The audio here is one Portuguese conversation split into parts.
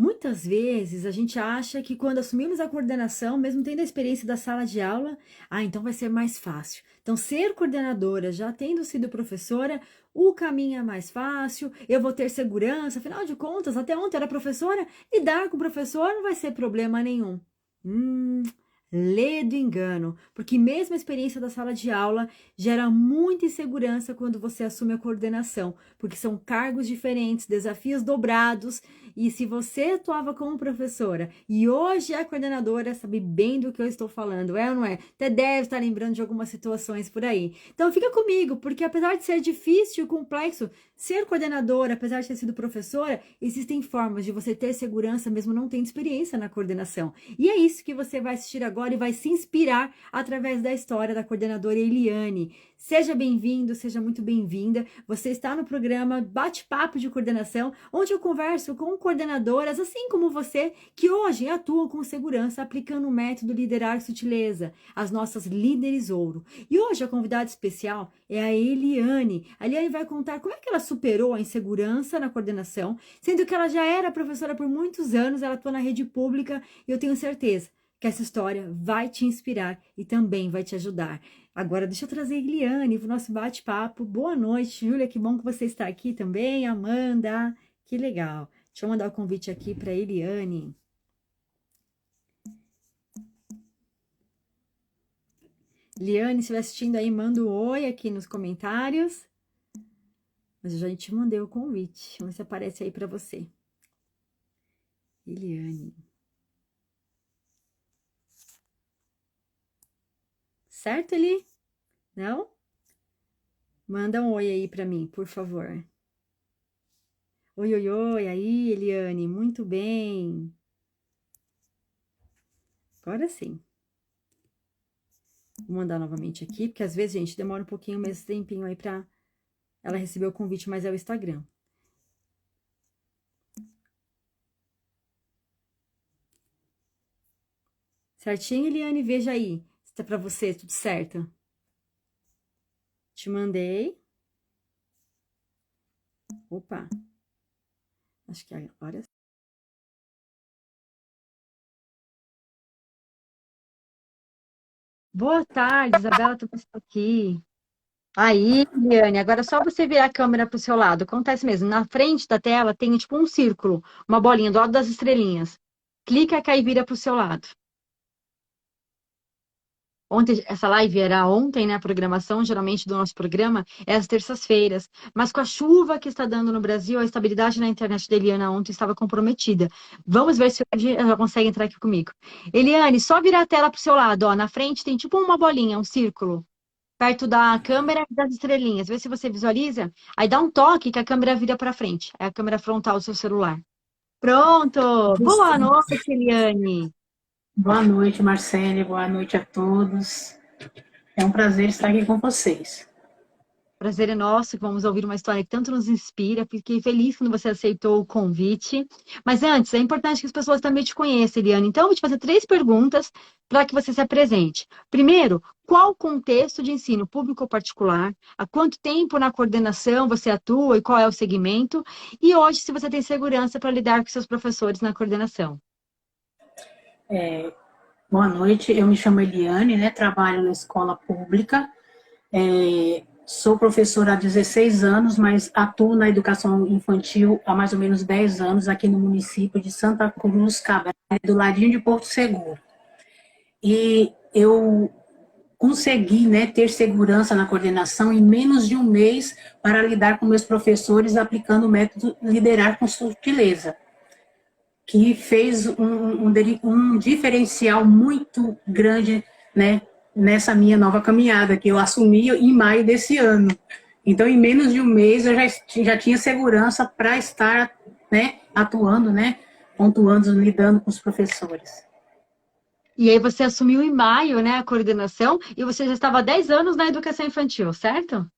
Muitas vezes a gente acha que quando assumimos a coordenação, mesmo tendo a experiência da sala de aula, então vai ser mais fácil. Então, ser coordenadora, já tendo sido professora, o caminho é mais fácil, eu vou ter segurança, afinal de contas, até ontem era professora, lidar com o professor não vai ser problema nenhum. Hum, lê do engano, porque mesmo a experiência da sala de aula gera muita insegurança quando você assume a coordenação, porque são cargos diferentes, desafios dobrados, e se você atuava como professora e hoje é coordenadora, sabe bem do que eu estou falando, é ou não é? Até deve estar lembrando de algumas situações por aí. Então fica comigo, porque apesar de ser difícil e complexo, ser coordenadora, apesar de ter sido professora, existem formas de você ter segurança mesmo não tendo experiência na coordenação. E é isso que você vai assistir agora e vai se inspirar através da história da coordenadora Eliane. Seja bem-vindo, seja muito bem-vinda. Você está no programa Bate-Papo de Coordenação, onde eu converso com coordenadoras, assim como você, que hoje atuam com segurança aplicando o método Liderar Sutileza, as nossas líderes ouro. E hoje a convidada especial é a Eliane. A Eliane vai contar como é que ela superou a insegurança na coordenação, sendo que ela já era professora por muitos anos, ela atua na rede pública, e eu tenho certeza que essa história vai te inspirar e também vai te ajudar. Agora, deixa eu trazer a Eliane para o nosso bate-papo. Boa noite, Júlia, que bom que você está aqui também. Amanda, que legal. Deixa eu mandar o convite aqui para a Eliane. Eliane, se estiver assistindo aí, manda um oi aqui nos comentários. Mas eu já te mandei o convite. Vamos ver se aparece aí para você. Eliane. Certo, Eli? Não? Manda um oi aí para mim, por favor. Oi, oi, oi, aí, Eliane, muito bem. Agora sim. Vou mandar novamente aqui, porque às vezes, gente, demora um pouquinho, mais tempinho aí pra ela receber o convite, mas é o Instagram. Certinho, Eliane? Veja aí se tá pra você, tudo certo. Te mandei. Opa. Acho que agora... Boa tarde, Isabela, tô aqui. Aí, Eliane, agora é só você virar a câmera pro seu lado. Acontece mesmo, na frente da tela tem tipo um círculo, uma bolinha do lado das estrelinhas. Clica que aí vira pro seu lado. Ontem, essa live era ontem, né? A programação, geralmente, do nosso programa é às terças-feiras. Mas com a chuva que está dando no Brasil, a estabilidade na internet da Eliana ontem estava comprometida. Vamos ver se hoje ela consegue entrar aqui comigo. Eliane, só virar a tela para o seu lado, ó. Na frente tem tipo uma bolinha, um círculo, perto da câmera e das estrelinhas. Vê se você visualiza. Aí dá um toque que a câmera vira para frente. É a câmera frontal do seu celular. Pronto! Boa noite, Eliane! Boa noite, Marcele. Boa noite a todos. É um prazer estar aqui com vocês. Prazer é nosso, vamos ouvir uma história que tanto nos inspira. Fiquei feliz quando você aceitou o convite. Mas antes, é importante que as pessoas também te conheçam, Eliane. Então, eu vou te fazer 3 perguntas para que você se apresente. Primeiro, qual o contexto de ensino público ou particular? Há quanto tempo na coordenação você atua e qual é o segmento? E hoje, se você tem segurança para lidar com seus professores na coordenação. Boa noite, eu me chamo Eliane, né? Trabalho na escola pública. Sou professora há 16 anos, mas atuo na educação infantil há mais ou menos 10 anos aqui no município de Santa Cruz, Cabral, do ladinho de Porto Seguro. E eu consegui, né, ter segurança na coordenação em menos de um mês para lidar com meus professores aplicando o método Liderar com Sutileza, que fez um diferencial muito grande, né, nessa minha nova caminhada, que eu assumi em maio desse ano. Então, em menos de um mês, eu já tinha segurança para estar, né, atuando, né, pontuando, lidando com os professores. E aí você assumiu em maio, né, a coordenação, e você já estava há 10 anos na educação infantil, certo?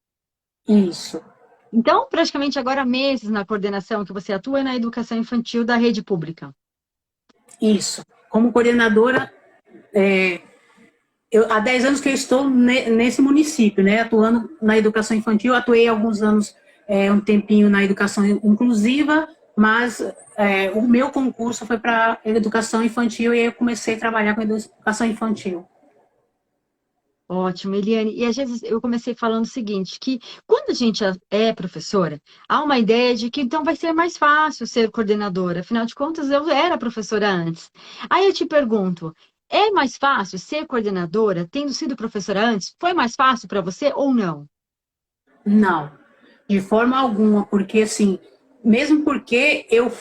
Isso, Então, praticamente agora meses na coordenação que você atua na educação infantil da rede pública. isso. Como coordenadora, há 10 anos que eu estou nesse município, né, atuando na educação infantil. Atuei alguns anos, um tempinho na educação inclusiva, mas o meu concurso foi para educação infantil e aí eu comecei a trabalhar com educação infantil. Ótimo, Eliane. E às vezes eu comecei falando o seguinte, que quando a gente é professora, há uma ideia de que então vai ser mais fácil ser coordenadora. Afinal de contas, eu era professora antes. Aí eu te pergunto, é mais fácil ser coordenadora tendo sido professora antes? Foi mais fácil para você ou não? Não, de forma alguma, porque assim, mesmo porque eu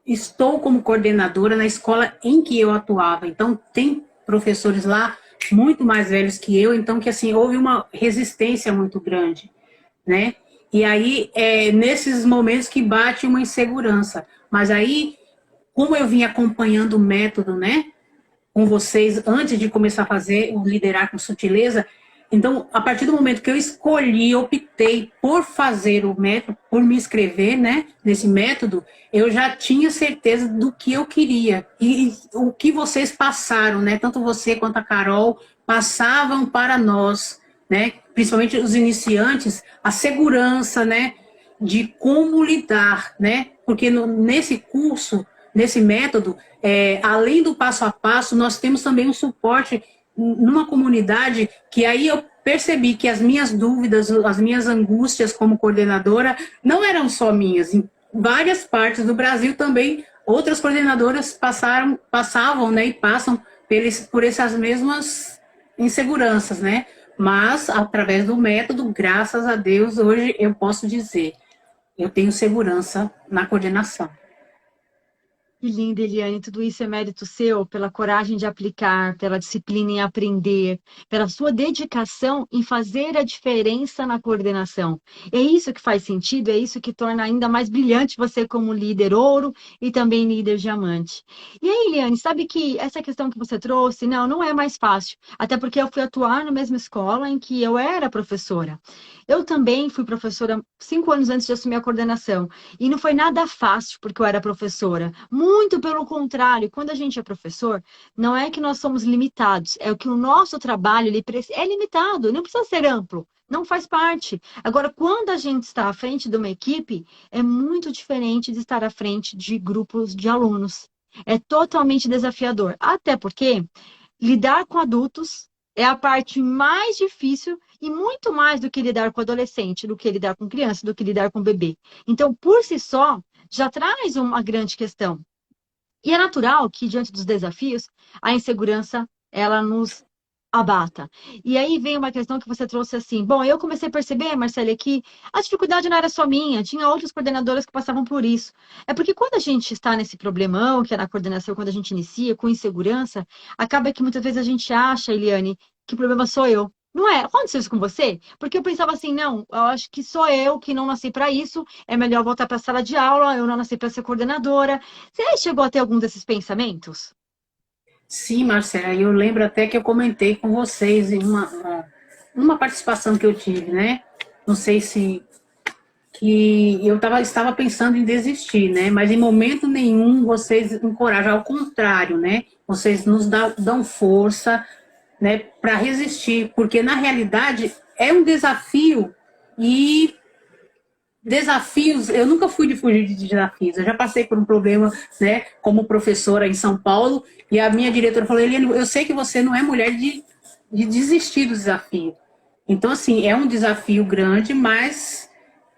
estou como coordenadora na escola em que eu atuava, então tem professores lá muito mais velhos que eu, então que assim, houve uma resistência muito grande, né? E aí, nesses momentos que bate uma insegurança. Mas aí, como eu vim acompanhando o método, né? Com vocês antes de começar a fazer o Liderar com Sutileza. Então, a partir do momento que eu escolhi, optei por fazer o método, por me inscrever, né, nesse método, eu já tinha certeza do que eu queria. E o que vocês passaram, né, tanto você quanto a Carol, passavam para nós, né, principalmente os iniciantes, a segurança, né, de como lidar, né, porque nesse curso, nesse método, além do passo a passo, nós temos também um suporte numa comunidade que aí eu percebi que as minhas dúvidas, as minhas angústias como coordenadora não eram só minhas. Em várias partes do Brasil também outras coordenadoras passavam, né, e passam por essas mesmas inseguranças, né? Mas através do método, graças a Deus, hoje eu posso dizer, eu tenho segurança na coordenação. Que lindo, Eliane. Tudo isso é mérito seu, pela coragem de aplicar, pela disciplina em aprender, pela sua dedicação em fazer a diferença na coordenação. É isso que faz sentido, é isso que torna ainda mais brilhante você como líder ouro e também líder diamante. E aí, Eliane, sabe que essa questão que você trouxe, não é mais fácil. Até porque eu fui atuar na mesma escola em que eu era professora. Eu também fui professora 5 anos antes de assumir a coordenação. E não foi nada fácil, porque eu era professora. Muito pelo contrário, quando a gente é professor, não é que nós somos limitados, é o que o nosso trabalho é limitado, não precisa ser amplo, não faz parte. Agora, quando a gente está à frente de uma equipe, é muito diferente de estar à frente de grupos de alunos. É totalmente desafiador, até porque lidar com adultos é a parte mais difícil e muito mais do que lidar com adolescente, do que lidar com criança, do que lidar com bebê. Então, por si só, já traz uma grande questão. E é natural que, diante dos desafios, a insegurança, ela nos abata. E aí vem uma questão que você trouxe assim, bom, eu comecei a perceber, Marcele, que a dificuldade não era só minha, tinha outras coordenadoras que passavam por isso. É porque quando a gente está nesse problemão, que é na coordenação, quando a gente inicia com insegurança, acaba que muitas vezes a gente acha, Eliane, que o problema sou eu. Não é? Aconteceu isso com você? Porque eu pensava assim, não, eu acho que sou eu que não nasci para isso, é melhor voltar para a sala de aula, eu não nasci para ser coordenadora. Você chegou a ter algum desses pensamentos? Sim, Marcela, eu lembro até que eu comentei com vocês em uma participação que eu tive, né? Não sei se que estava pensando em desistir, né? Mas em momento nenhum vocês encorajam, ao contrário, né? Vocês nos dão força, né, para resistir, porque na realidade é um desafio e desafios, eu nunca fui de fugir de desafios, eu já passei por um problema, né, como professora em São Paulo, e a minha diretora falou, Eliane, eu sei que você não é mulher de desistir do desafio. Então, assim, é um desafio grande, mas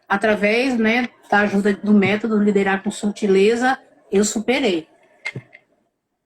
através, né, da ajuda do método Liderar com Sutileza, eu superei.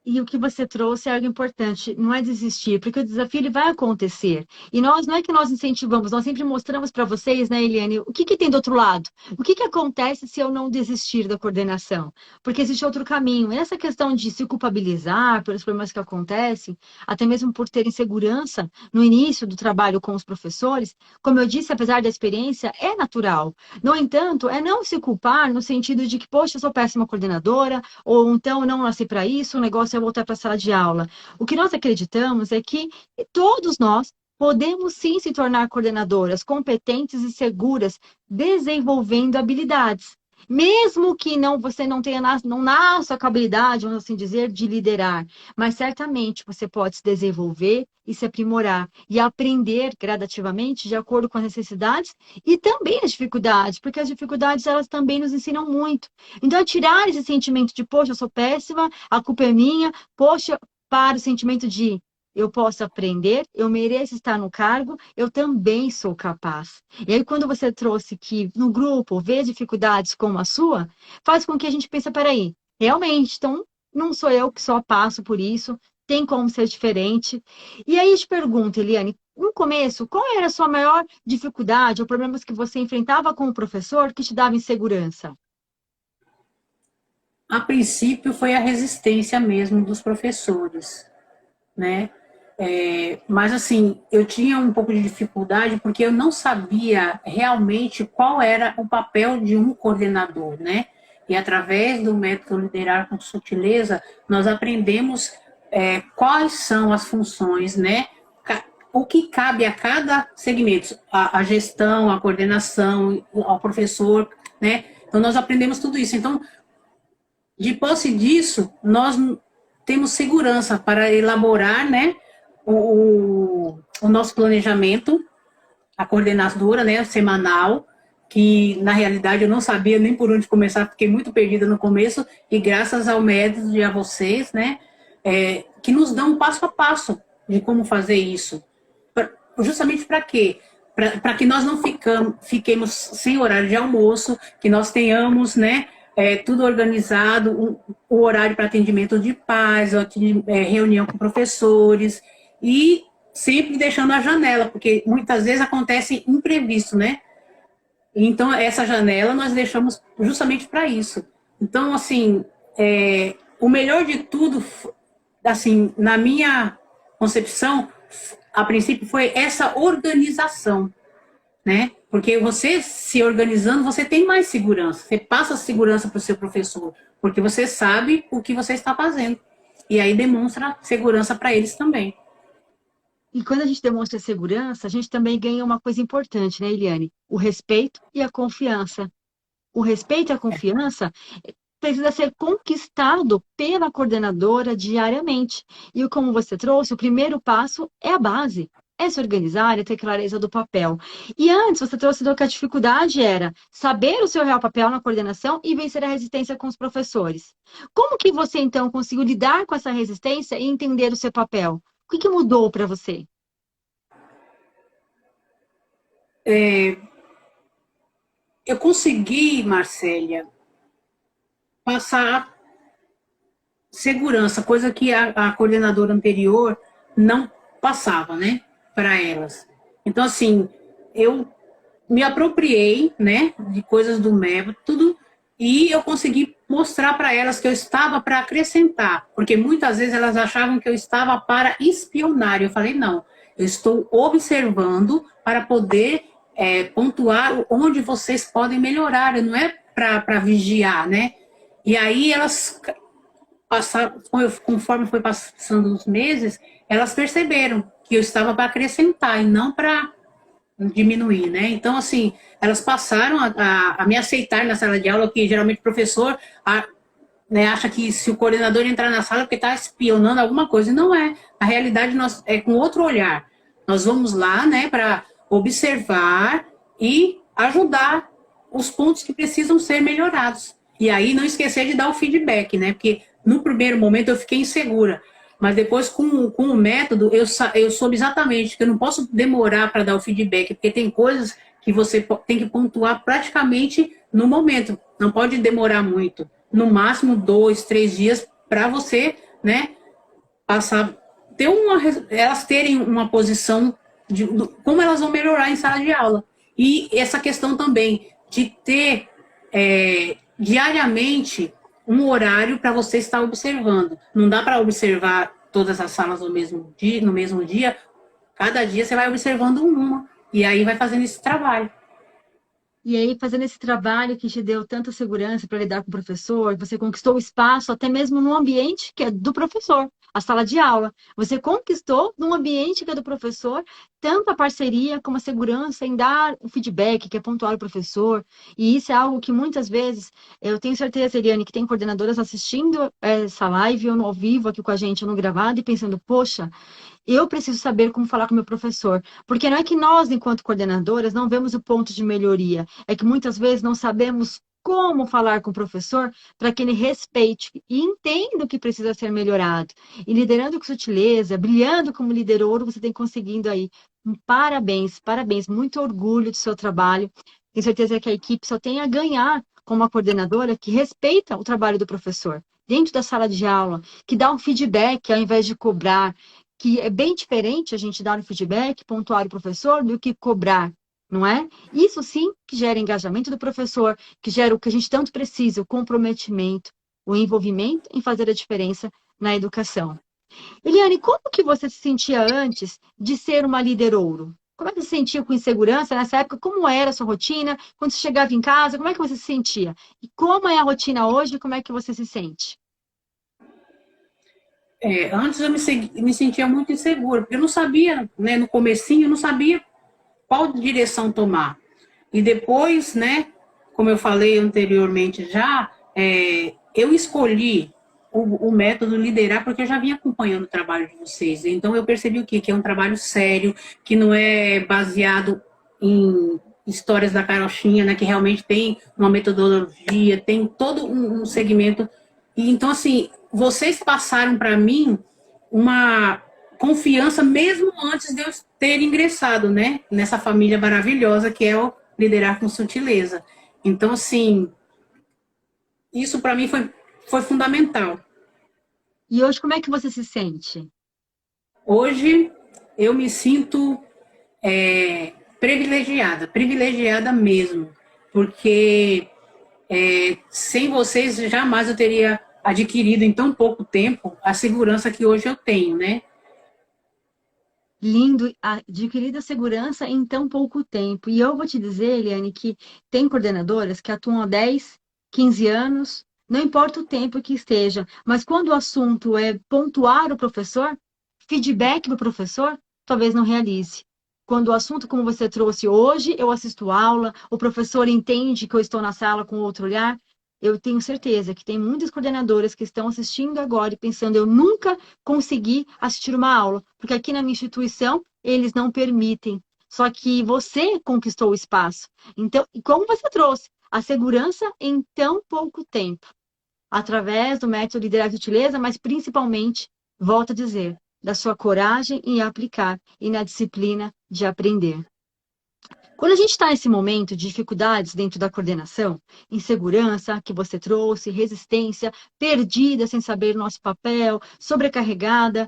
E o que você trouxe é algo importante, não é desistir, porque o desafio ele vai acontecer. E nós não é que nós incentivamos, nós sempre mostramos para vocês, né, Eliane, o que que tem do outro lado? O que que acontece se eu não desistir da coordenação? Porque existe outro caminho. E essa questão de se culpabilizar pelos problemas que acontecem, até mesmo por ter insegurança no início do trabalho com os professores, como eu disse, apesar da experiência, é natural. No entanto, é não se culpar no sentido de que, poxa, eu sou péssima coordenadora, ou então eu não nasci para isso, o negócio é voltar para a sala de aula. O que nós acreditamos é que todos nós podemos sim se tornar coordenadoras competentes e seguras, desenvolvendo habilidades. Mesmo que não você não tenha não nasça com a habilidade, vamos assim dizer, de liderar, mas certamente você pode se desenvolver e se aprimorar e aprender gradativamente de acordo com as necessidades e também as dificuldades, porque as dificuldades elas também nos ensinam muito. Então, tirar esse sentimento de, poxa, eu sou péssima, a culpa é minha, poxa, para o sentimento de eu posso aprender, eu mereço estar no cargo, eu também sou capaz. E aí, quando você trouxe que no grupo vê dificuldades como a sua, faz com que a gente pense, peraí, realmente, então não sou eu que só passo por isso, tem como ser diferente. E aí, eu te pergunto, Eliane, no começo, qual era a sua maior dificuldade ou problemas que você enfrentava com o professor que te dava insegurança? A princípio foi a resistência mesmo dos professores, né? Mas assim, eu tinha um pouco de dificuldade porque eu não sabia realmente qual era o papel de um coordenador, né? E através do método Liderar com Sutileza, nós aprendemos quais são as funções, né? O que cabe a cada segmento, a gestão, a coordenação, ao professor, né? Então nós aprendemos tudo isso. Então, de posse disso, nós temos segurança para elaborar, né, o nosso planejamento, a coordenadora, né, semanal, que na realidade eu não sabia nem por onde começar, fiquei muito perdida no começo, e graças ao método e a vocês, né, que nos dão um passo a passo de como fazer isso. Justamente para quê? Para que nós não fiquemos sem horário de almoço, que nós tenhamos, né, tudo organizado, o horário para atendimento de pais, reunião com professores, e sempre deixando a janela, porque muitas vezes acontece imprevisto, né? Então, essa janela nós deixamos justamente para isso. Então, assim, o melhor de tudo, assim, na minha concepção, a princípio foi essa organização, né? Porque você se organizando, você tem mais segurança. Você passa segurança para o seu professor, porque você sabe o que você está fazendo. E aí demonstra segurança para eles também. E quando a gente demonstra segurança, a gente também ganha uma coisa importante, né, Eliane? O respeito e a confiança. O respeito e a confiança precisa ser conquistado pela coordenadora diariamente. E como você trouxe, o primeiro passo é a base. É se organizar, é ter clareza do papel. E antes você trouxe que a dificuldade era saber o seu real papel na coordenação e vencer a resistência com os professores. Como que você, então, conseguiu lidar com essa resistência e entender o seu papel? O que mudou para você? Eu consegui, Marcélia, passar segurança, coisa que a coordenadora anterior não passava, né, para elas. Então, assim, eu me apropriei, né, de coisas do método e eu consegui mostrar para elas que eu estava para acrescentar, porque muitas vezes elas achavam que eu estava para espionar. Eu falei, não, eu estou observando para poder pontuar onde vocês podem melhorar, não é para vigiar, né? E aí elas passaram, conforme foi passando os meses, elas perceberam que eu estava para acrescentar e não para diminuir, né? Então, assim, elas passaram a me aceitar na sala de aula, que geralmente o professor né, acha que se o coordenador entrar na sala é porque está espionando alguma coisa, e não é. Na realidade, é com outro olhar. Nós vamos lá, né, para observar e ajudar os pontos que precisam ser melhorados. E aí não esquecer de dar o feedback, né? Porque no primeiro momento eu fiquei insegura, mas depois com o método eu soube exatamente que eu não posso demorar para dar o feedback, porque tem coisas que você tem que pontuar praticamente no momento, não pode demorar muito. No máximo 2, 3 dias para você, né, passar, elas terem uma posição de como elas vão melhorar em sala de aula. E essa questão também de ter diariamente um horário para você estar observando. Não dá para observar todas as salas no mesmo dia. Cada dia você vai observando uma. E aí vai fazendo esse trabalho. E aí, fazendo esse trabalho que te deu tanta segurança para lidar com o professor, você conquistou o espaço até mesmo no ambiente que é do professor, a sala de aula. Você conquistou num ambiente que é do professor tanto a parceria como a segurança em dar o feedback, que é pontuar o professor. E isso é algo que muitas vezes, eu tenho certeza, Eliane, que tem coordenadoras assistindo essa live ou no ao vivo aqui com a gente, ou no gravado, e pensando, poxa, eu preciso saber como falar com o meu professor. Porque não é que nós, enquanto coordenadoras, não vemos o ponto de melhoria. É que muitas vezes não sabemos como falar com o professor para que ele respeite e entenda o que precisa ser melhorado. E liderando com sutileza, brilhando como líder ouro, você tem conseguindo aí. Parabéns, parabéns. Muito orgulho do seu trabalho. Tenho certeza que a equipe só tem a ganhar com uma coordenadora que respeita o trabalho do professor dentro da sala de aula, que dá um feedback ao invés de cobrar, que é bem diferente a gente dar um feedback, pontuar o professor, do que cobrar, não é? Isso sim que gera engajamento do professor, que gera o que a gente tanto precisa, o comprometimento, o envolvimento em fazer a diferença na educação. Eliane, como que você se sentia antes de ser uma líder ouro? Como é que você se sentia com insegurança nessa época? Como era a sua rotina? Quando você chegava em casa, como é que você se sentia? E como é a rotina hoje? Como é que você se sente? Antes eu me sentia muito insegura, porque eu não sabia, né, no comecinho, eu não sabia qual direção tomar. E depois, né, como eu falei anteriormente já, eu escolhi o método liderar porque eu já vinha acompanhando o trabalho de vocês. Então eu percebi o quê? Que é um trabalho sério, que não é baseado em histórias da carochinha, né, que realmente tem uma metodologia, tem todo um segmento. E então, assim, vocês passaram para mim uma confiança mesmo antes de eu ter ingressado, né, nessa família maravilhosa que é o liderar com sutileza. Então, assim, isso para mim foi fundamental. E hoje, como é que você se sente? Hoje eu me sinto privilegiada mesmo, porque sem vocês jamais eu teria adquirido em tão pouco tempo a segurança que hoje eu tenho, né? Lindo, adquirida segurança em tão pouco tempo. E eu vou te dizer, Eliane, que tem coordenadoras que atuam há 10, 15 anos, não importa o tempo que esteja, mas quando o assunto é pontuar o professor, feedback do professor, talvez não realize. Quando o assunto, como você trouxe hoje, eu assisto aula, o professor entende que eu estou na sala com outro olhar, eu tenho certeza que tem muitas coordenadoras que estão assistindo agora e pensando, eu nunca consegui assistir uma aula, porque aqui na minha instituição eles não permitem. Só que você conquistou o espaço. Então, e como você trouxe a segurança em tão pouco tempo, através do método Liderar com Sutileza, mas principalmente, volto a dizer, da sua coragem em aplicar e na disciplina de aprender. Quando a gente está nesse momento de dificuldades dentro da coordenação, insegurança que você trouxe, resistência, perdida sem saber o nosso papel, sobrecarregada,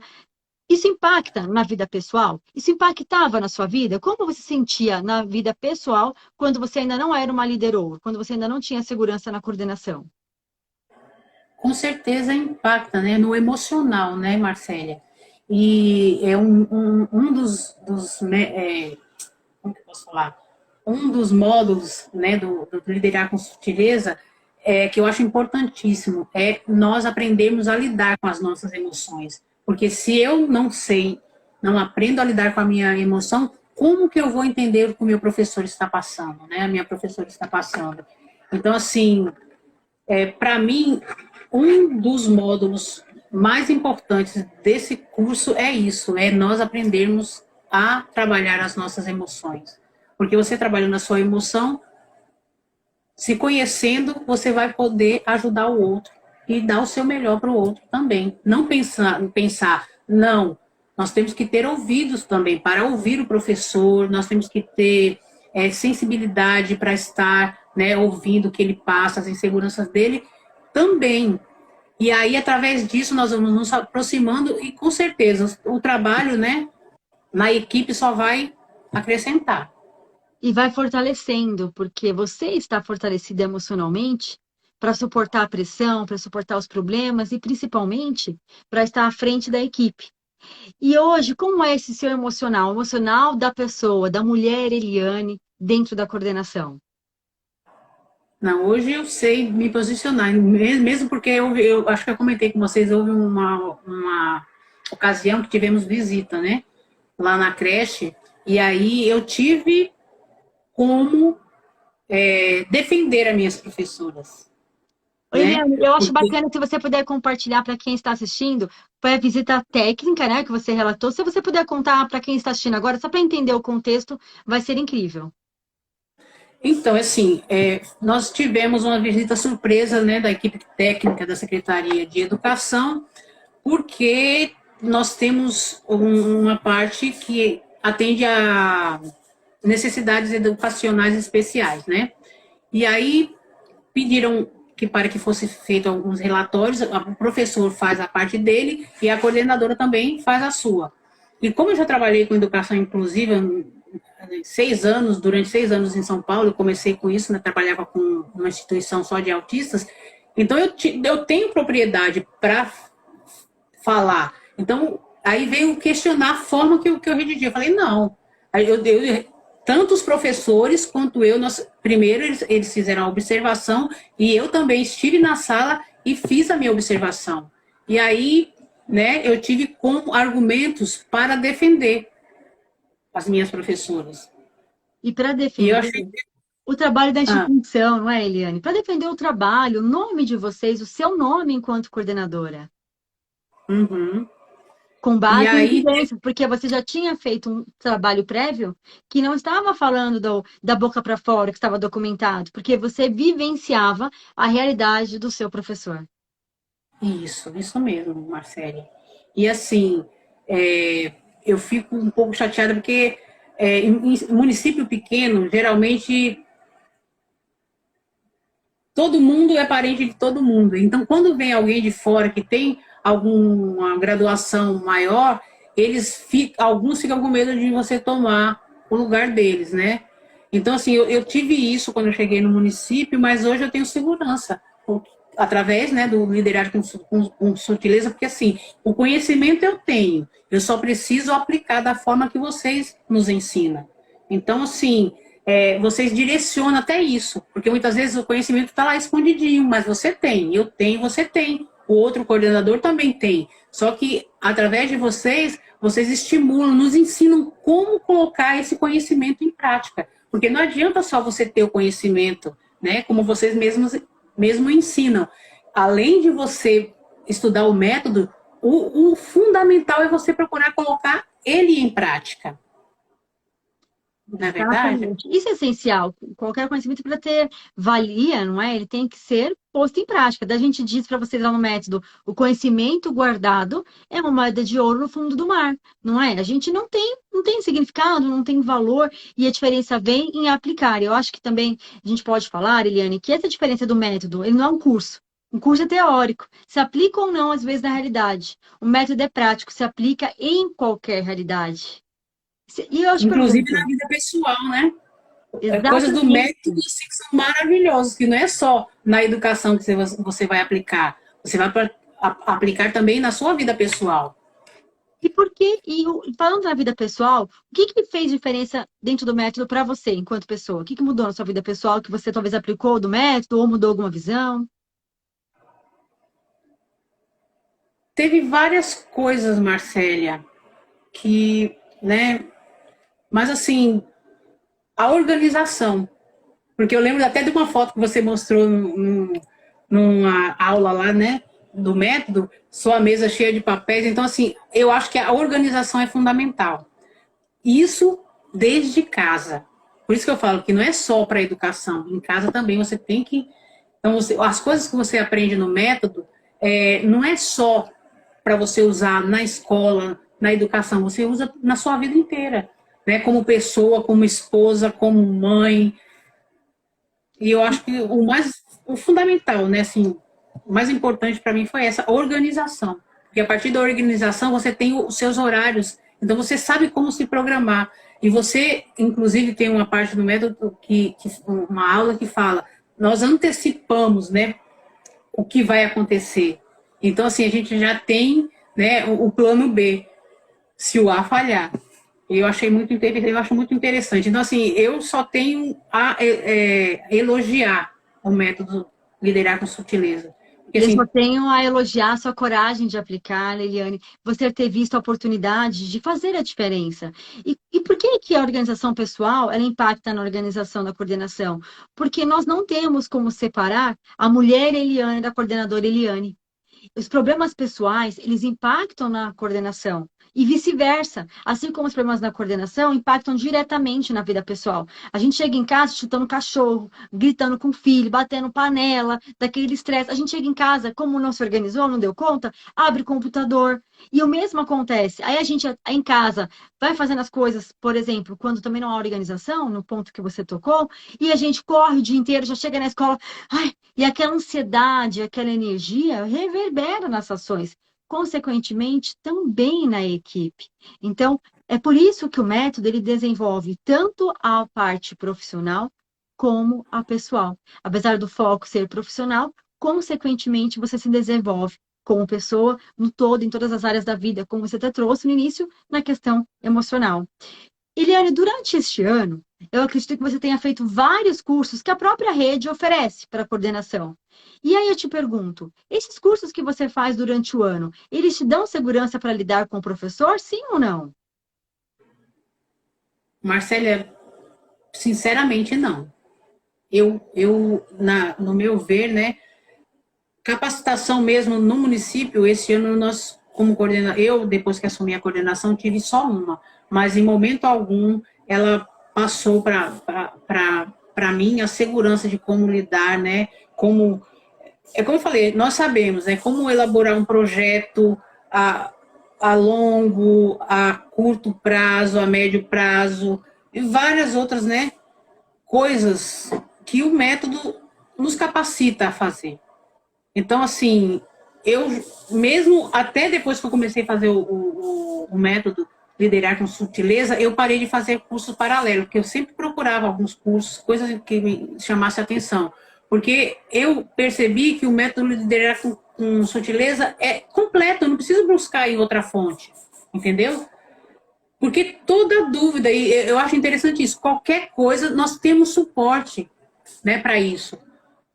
isso impacta na vida pessoal? Isso impactava na sua vida? Como você se sentia na vida pessoal quando você ainda não era uma liderora, quando você ainda não tinha segurança na coordenação? Com certeza impacta, né, no emocional, né, Marcélia? E é um como que eu posso falar? Um dos módulos, né, do liderar com sutileza, que eu acho importantíssimo, é nós aprendermos a lidar com as nossas emoções. Porque se eu não sei, não aprendo a lidar com a minha emoção, como que eu vou entender o que o meu professor está passando, né? A minha professora está passando. Então, assim, para mim, um dos módulos mais importantes desse curso é isso, é nós aprendermos a trabalhar as nossas emoções. Porque você trabalhando a sua emoção, se conhecendo, você vai poder ajudar o outro e dar o seu melhor para o outro também. Não pensar, não, nós temos que ter ouvidos também para ouvir o professor, nós temos que ter sensibilidade para estar, né, ouvindo o que ele passa, as inseguranças dele também. E aí, através disso, nós vamos nos aproximando e, com certeza, o trabalho, né, na equipe só vai acrescentar. E vai fortalecendo, porque você está fortalecida emocionalmente para suportar a pressão, para suportar os problemas e principalmente para estar à frente da equipe. E hoje, como é esse seu emocional? O emocional da pessoa, da mulher Eliane, dentro da coordenação? Não, hoje eu sei me posicionar, mesmo porque eu acho que eu comentei com vocês, houve uma ocasião que tivemos visita, né? Lá na creche, E aí eu tive como defender as minhas professoras, né? Eliane, eu acho Porque, bacana se você puder compartilhar para quem está assistindo, foi a visita técnica, né, que você relatou. Se você puder contar para quem está assistindo agora, só para entender o contexto, vai ser incrível. então, assim, nós tivemos uma visita surpresa, né, da equipe técnica da Secretaria de Educação, porque nós temos uma parte que atende a necessidades educacionais especiais, né? E aí pediram para que fosse feito alguns relatórios, o professor faz a parte dele e a coordenadora também faz a sua. E como eu já trabalhei com educação inclusiva 6 anos, durante 6 anos em São Paulo, eu comecei com isso, né, trabalhava com uma instituição só de autistas, então eu tenho propriedade para falar. Então, aí veio questionar a forma que eu redigi. Eu falei, não. Aí tanto os professores quanto eu, primeiro eles fizeram a observação e eu também estive na sala e fiz a minha observação. E aí, né, eu tive como argumentos para defender as minhas professoras. E para E eu defender achei. o trabalho da Ah, instituição, não é, Eliane? Para defender o trabalho, o nome de vocês, o seu nome enquanto coordenadora, uhum. com E base em aí, evidências, porque você já tinha feito um trabalho prévio que não estava falando da boca para fora, que estava documentado, porque você vivenciava a realidade do seu professor. isso mesmo, Marcele. E assim, eu fico um pouco chateada porque em município pequeno, geralmente todo mundo é parente de todo mundo. Então, quando vem alguém de fora que tem alguma graduação maior, alguns ficam com medo de você tomar o lugar deles, né? Então, assim, eu tive isso quando eu cheguei no município, mas hoje eu tenho segurança, através, né, do liderar com sutileza, porque, assim, o conhecimento eu tenho, eu só preciso aplicar da forma que vocês nos ensinam. Então, assim, vocês direcionam até isso, porque muitas vezes o conhecimento está lá escondidinho, mas você tem, eu tenho, você tem, o outro coordenador também tem. Só que através de vocês, vocês estimulam, nos ensinam como colocar esse conhecimento em prática, porque não adianta só você ter o conhecimento, né? Como vocês mesmo ensinam. Além de você estudar o método, o fundamental é você procurar colocar ele em prática. Não é verdade? Exatamente. Isso é essencial. Qualquer conhecimento para ter valia, não é? Ele tem que ser posto em prática. Da gente diz para vocês lá no método, o conhecimento guardado é uma moeda de ouro no fundo do mar, não é? A gente não tem significado, não tem valor e a diferença vem em aplicar. Eu acho que também a gente pode falar, Eliane, que essa diferença do método, ele não é um curso. Um curso é teórico, se aplica ou não às vezes na realidade. O método é prático, se aplica em qualquer realidade. E eu te Inclusive pergunto, na vida pessoal, né? Coisas do método exatamente. assim, que são maravilhosas, que não é só na educação que você vai aplicar, você vai aplicar também na sua vida pessoal. E por que, falando na vida pessoal, o que que fez diferença dentro do método para você, enquanto pessoa? O que que mudou na sua vida pessoal que você talvez aplicou do método ou mudou alguma visão? Teve várias coisas, Marcélia, que, né? Mas assim, a organização. Porque eu lembro até de uma foto que você mostrou numa aula lá, né? Do método, sua mesa cheia de papéis. Então, assim, eu acho que a organização é fundamental. Isso desde casa. Por isso que eu falo que não é só para a educação. Em casa também você tem que. Então, as coisas que você aprende no método não é só para você usar na escola, na educação, você usa na sua vida inteira, né? Como pessoa, como esposa, como mãe. E eu acho que o fundamental, né? Assim, o mais importante para mim foi essa organização. Porque a partir da organização você tem os seus horários, então você sabe como se programar. E você, inclusive, tem uma parte do método uma aula que fala, nós antecipamos, né, o que vai acontecer. Então, assim, a gente já tem, né, o plano B, se o A falhar. Eu acho muito interessante. Então, assim, eu só tenho a elogiar o método liderar com sutileza, Porque, E eu assim, só tenho a elogiar a sua coragem de aplicar, Liliane, você ter visto a oportunidade de fazer a diferença. E por que que a organização pessoal, ela impacta na organização da coordenação? Porque nós não temos como separar a mulher Eliane da coordenadora Eliane. Os problemas pessoais, eles impactam na coordenação e vice-versa. Assim como os problemas na coordenação impactam diretamente na vida pessoal. A gente chega em casa chutando cachorro, gritando com o filho, batendo panela, daquele estresse. A gente chega em casa, como não se organizou, não deu conta, abre o computador. E o mesmo acontece. Aí a gente, em casa, vai fazendo as coisas, por exemplo, quando também não há organização, no ponto que você tocou, e a gente corre o dia inteiro, já chega na escola, ai, e aquela ansiedade, aquela energia reverbera nas ações, consequentemente também na equipe. Então, é por isso que o método ele desenvolve tanto a parte profissional como a pessoal. Apesar do foco ser profissional, consequentemente você se desenvolve como pessoa no todo, em todas as áreas da vida, como você até trouxe no início, na questão emocional. Eliane, durante este ano, eu acredito que você tenha feito vários cursos que a própria rede oferece para coordenação. E aí eu te pergunto, esses cursos que você faz durante o ano, eles te dão segurança para lidar com o professor, sim ou não? Marcela, sinceramente, não. No meu ver, né, capacitação mesmo no município, esse ano nós, como coordenador, eu, depois que assumi a coordenação, tive só uma, mas em momento algum ela passou para mim a segurança de como lidar, né, como, é como eu falei, nós sabemos, né, como elaborar um projeto a, a longo, a curto prazo, a médio prazo, e várias outras, né, coisas que o método nos capacita a fazer. Então, assim, eu mesmo até depois que eu comecei a fazer o método Liderar com Sutileza, eu parei de fazer cursos paralelos, porque eu sempre procurava alguns cursos, coisas que me chamassem atenção. Porque eu percebi que o método Liderar com Sutileza é completo, eu não preciso buscar em outra fonte, entendeu? Porque toda dúvida, e eu acho interessante isso, qualquer coisa, nós temos suporte, né, para isso.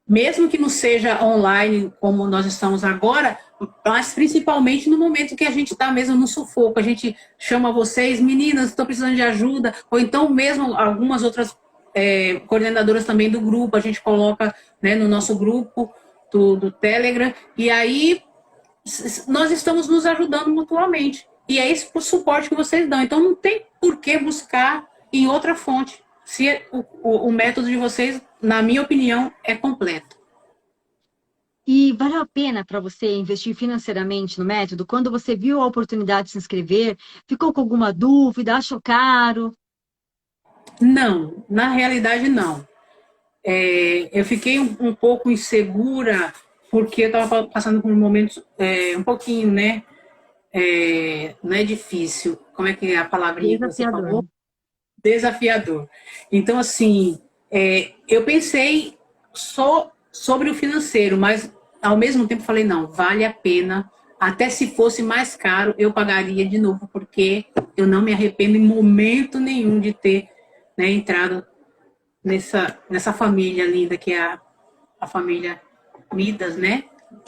Mesmo que não seja online como nós estamos agora, mas principalmente no momento que a gente está mesmo no sufoco, a gente chama vocês, meninas, estou precisando de ajuda, ou então mesmo algumas outras coordenadoras também do grupo, a gente coloca, né, no nosso grupo do Telegram, e aí nós estamos nos ajudando mutuamente. E é esse o suporte que vocês dão. Então não tem por que buscar em outra fonte. Se o método de vocês, na minha opinião, é completo. E valeu a pena para você investir financeiramente no método? Quando você viu a oportunidade de se inscrever, ficou com alguma dúvida, achou caro? Não, na realidade não. Eu fiquei um pouco insegura porque eu estava passando por um momento um pouquinho, né? Não é difícil. Como é que é a palavrinha que você Desafiador. falou? Desafiador. Então, assim, eu pensei só sobre o financeiro, mas ao mesmo tempo falei, não, vale a pena. Até se fosse mais caro, eu pagaria de novo, porque eu não me arrependo em momento nenhum de ter, né, entrado nessa família linda que é a família Midas, né?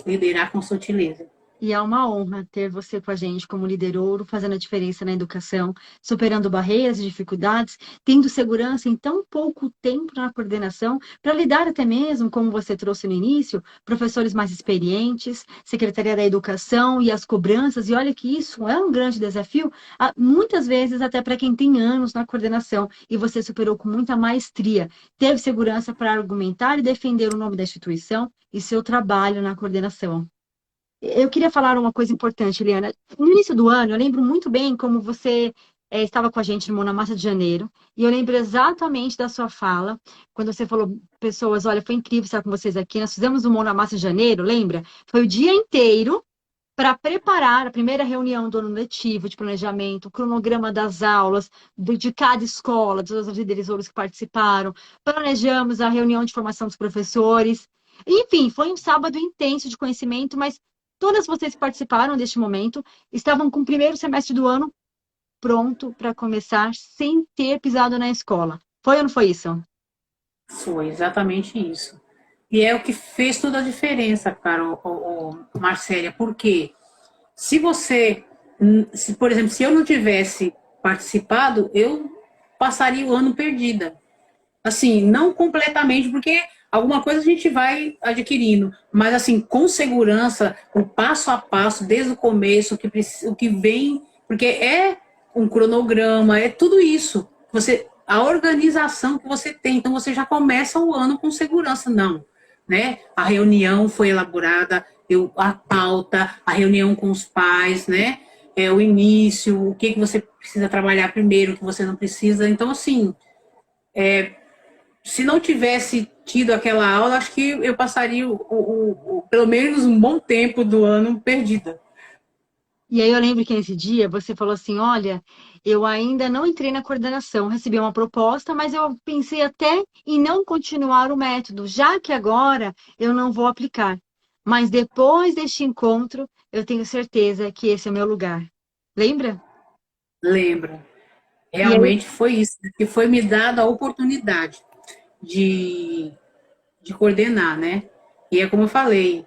Liderar com sutileza. E é uma honra ter você com a gente como líder ouro, fazendo a diferença na educação, superando barreiras e dificuldades, tendo segurança em tão pouco tempo na coordenação, para lidar até mesmo, como você trouxe no início, professores mais experientes, Secretaria da Educação e as cobranças. E olha que isso é um grande desafio, muitas vezes até para quem tem anos na coordenação, e você superou com muita maestria, teve segurança para argumentar e defender o nome da instituição e seu trabalho na coordenação. Eu queria falar uma coisa importante, Eliana. No início do ano, eu lembro muito bem como você estava com a gente no Mão na Massa de Janeiro, e eu lembro exatamente da sua fala, quando você falou, pessoas, olha, foi incrível estar com vocês aqui, nós fizemos o Mão na Massa de Janeiro, lembra? Foi o dia inteiro para preparar a primeira reunião do ano letivo de planejamento, o cronograma das aulas, de cada escola, dos líderes ouros que participaram, planejamos a reunião de formação dos professores, enfim, foi um sábado intenso de conhecimento, mas todas vocês que participaram deste momento estavam com o primeiro semestre do ano pronto para começar sem ter pisado na escola. Foi ou não foi isso? Foi exatamente isso. E é o que fez toda a diferença, cara, Marcélia, porque se você, se, por exemplo, se eu não tivesse participado, eu passaria o ano perdida. Assim, não completamente, porque alguma coisa a gente vai adquirindo, mas assim, com segurança, o passo a passo, desde o começo, o que vem, porque é um cronograma, é tudo isso. A organização que você tem, então você já começa o ano com segurança, não, né? A reunião foi elaborada, a pauta, a reunião com os pais, né? O início, o que, que você precisa trabalhar primeiro, o que você não precisa. Então, assim, se não tivesse tido aquela aula, acho que eu passaria pelo menos um bom tempo do ano perdida. E aí eu lembro que nesse dia você falou assim, olha, eu ainda não entrei na coordenação, recebi uma proposta, mas eu pensei até em não continuar o método, já que agora eu não vou aplicar. Mas depois deste encontro, eu tenho certeza que esse é o meu lugar. Lembra? Lembra? E aí, Realmente foi isso, que foi me dada a oportunidade de, de coordenar, né? E é como eu falei,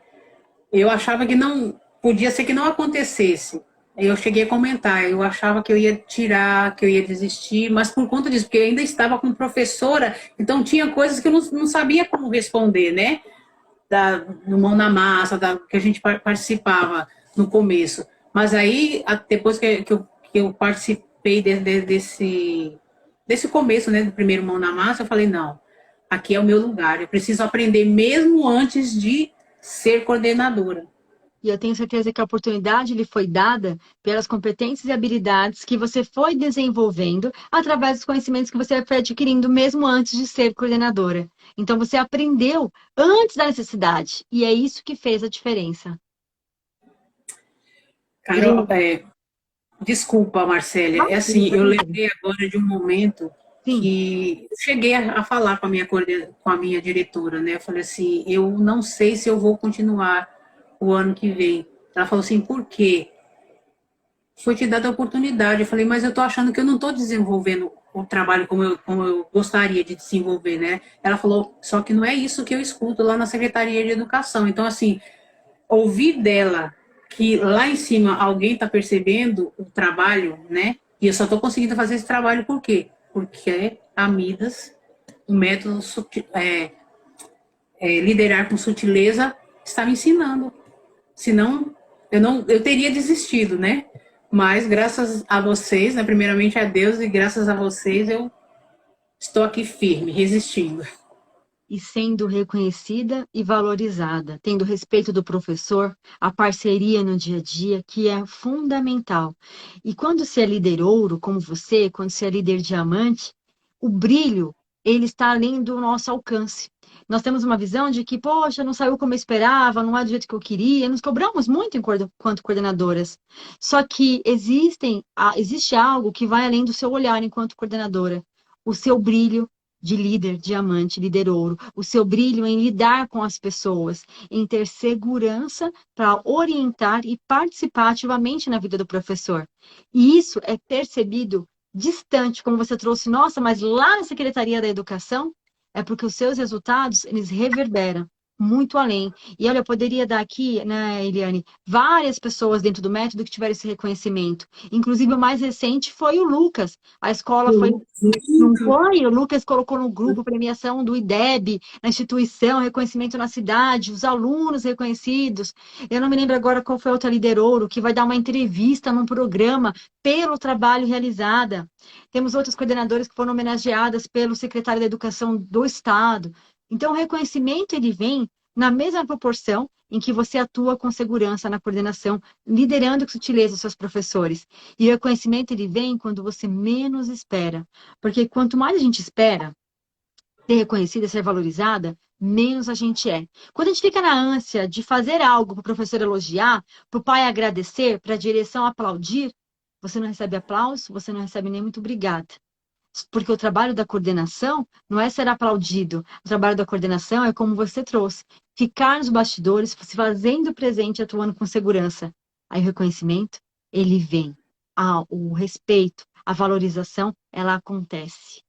eu achava que não, podia ser que não acontecesse. Eu cheguei a comentar, eu achava que eu ia tirar, que eu ia desistir, mas por conta disso, porque eu ainda estava com professora, então tinha coisas que eu não sabia como responder, né? No Mão na Massa, que a gente participava no começo. Mas aí, depois que eu participei desse começo, né, do primeiro Mão na Massa, eu falei, não, aqui é o meu lugar, eu preciso aprender mesmo antes de ser coordenadora. e eu tenho certeza que a oportunidade lhe foi dada pelas competências e habilidades que você foi desenvolvendo através dos conhecimentos que você foi adquirindo mesmo antes de ser coordenadora. Então você aprendeu antes da necessidade, e é isso que fez a diferença. Carol, E, desculpa, Marcélia, é assim, eu lembrei agora de um momento sim, que cheguei a falar com a minha diretora, né? Eu falei assim, eu não sei se eu vou continuar o ano que vem. Ela falou assim, por quê? Foi te dada a oportunidade. Eu falei, mas eu tô achando que eu não tô desenvolvendo o trabalho como eu gostaria de desenvolver, né? Ela falou, só que não é isso que eu escuto lá na Secretaria de Educação. Então, assim, ouvir dela que lá em cima alguém está percebendo o trabalho, né? E eu só estou conseguindo fazer esse trabalho por quê? Porque a Midas, o método liderar com sutileza, está me ensinando. Senão, eu teria desistido, né? Mas graças a vocês, né? Primeiramente a Deus e graças a vocês, eu estou aqui firme, resistindo. e sendo reconhecida e valorizada, tendo respeito do professor, a parceria no dia a dia, que é fundamental. E quando se é líder ouro, como você, quando se é líder diamante, o brilho, ele está além do nosso alcance. Nós temos uma visão de que, poxa, não saiu como eu esperava, não é do jeito que eu queria, nos cobramos muito enquanto coordenadoras. Só que existe algo que vai além do seu olhar enquanto coordenadora. O seu brilho de líder diamante, líder ouro, o seu brilho em lidar com as pessoas, em ter segurança para orientar e participar ativamente na vida do professor. E isso é percebido distante, como você trouxe, nossa, mas lá na Secretaria da Educação, é porque os seus resultados, eles reverberam muito além. E olha, eu poderia dar aqui, né, Eliane, várias pessoas dentro do método que tiveram esse reconhecimento. Inclusive, o mais recente foi o Lucas. A escola foi. Não foi? O Lucas colocou no grupo premiação do IDEB, na instituição, reconhecimento na cidade, os alunos reconhecidos. Eu não me lembro agora qual foi a outra líder ouro, que vai dar uma entrevista num programa pelo trabalho realizado. Temos outras coordenadoras que foram homenageadas pelo secretário da Educação do Estado. Então, o reconhecimento ele vem na mesma proporção em que você atua com segurança na coordenação, liderando com sutileza os seus professores. E o reconhecimento ele vem quando você menos espera. Porque quanto mais a gente espera ser reconhecida, ser valorizada, menos a gente é. Quando a gente fica na ânsia de fazer algo para o professor elogiar, para o pai agradecer, para a direção aplaudir, você não recebe aplauso, você não recebe nem muito obrigada. Porque o trabalho da coordenação não é ser aplaudido. O trabalho da coordenação é como você trouxe. Ficar nos bastidores, se fazendo presente, atuando com segurança. Aí o reconhecimento, ele vem. Ah, o respeito, a valorização, ela acontece.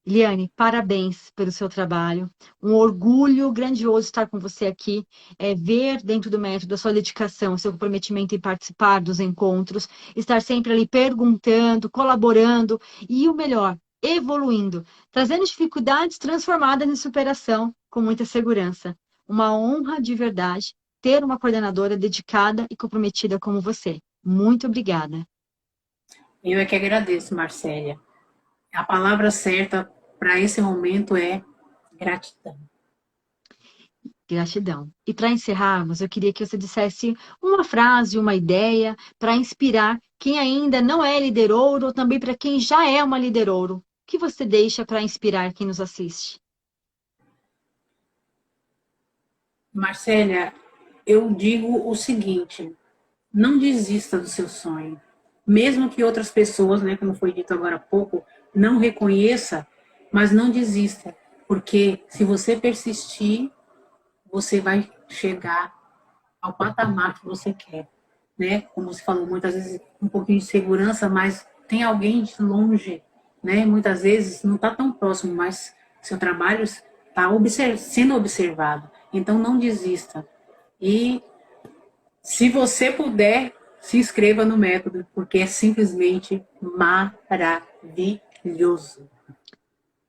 Eliane, parabéns pelo seu trabalho. Um orgulho grandioso estar com você aqui, ver dentro do método a sua dedicação, seu comprometimento em participar dos encontros, estar sempre ali perguntando, colaborando e o melhor, evoluindo, trazendo dificuldades transformadas em superação com muita segurança. Uma honra de verdade ter uma coordenadora dedicada e comprometida como você. Muito obrigada. Eu é que agradeço, Marcélia. A palavra certa para esse momento é gratidão. Gratidão. E para encerrarmos, eu queria que você dissesse uma frase, uma ideia para inspirar quem ainda não é líder ouro ou também para quem já é uma líder ouro. O que você deixa para inspirar quem nos assiste? Marcélia, eu digo o seguinte: não desista do seu sonho. Mesmo que outras pessoas, né, como foi dito agora há pouco, não reconheça, mas não desista, porque se você persistir, você vai chegar ao patamar que você quer, né? Como você falou, muitas vezes um pouquinho de segurança, mas tem alguém de longe, né? Muitas vezes não está tão próximo, mas seu trabalho está sendo observado. Então não desista. E se você puder, se inscreva no método, porque é simplesmente maravilhoso.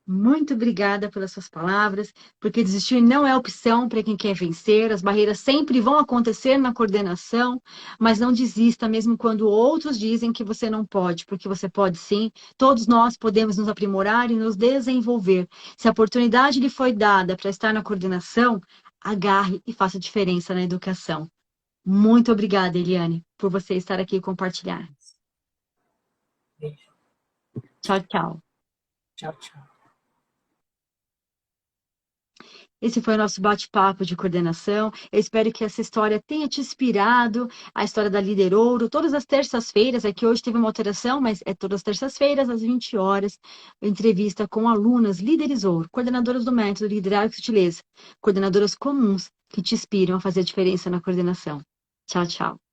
Muito obrigada pelas suas palavras, porque desistir não é opção para quem quer vencer. As barreiras sempre vão acontecer na coordenação, mas não desista, mesmo quando outros dizem que você não pode, porque você pode sim. Todos nós podemos nos aprimorar e nos desenvolver. Se a oportunidade lhe foi dada para estar na coordenação, agarre e faça diferença na educação. Muito obrigada, Eliane, por você estar aqui e compartilhar. Beijo. Tchau, tchau. Tchau, tchau. Esse foi o nosso bate-papo de coordenação. Eu espero que essa história tenha te inspirado, a história da Líder Ouro, todas as terças-feiras. Aqui hoje teve uma alteração, mas é todas as terças-feiras, às 20 horas, entrevista com alunas Líderes Ouro, coordenadoras do método Liderar com Sutileza, coordenadoras comuns que te inspiram a fazer a diferença na coordenação. Tchau, tchau.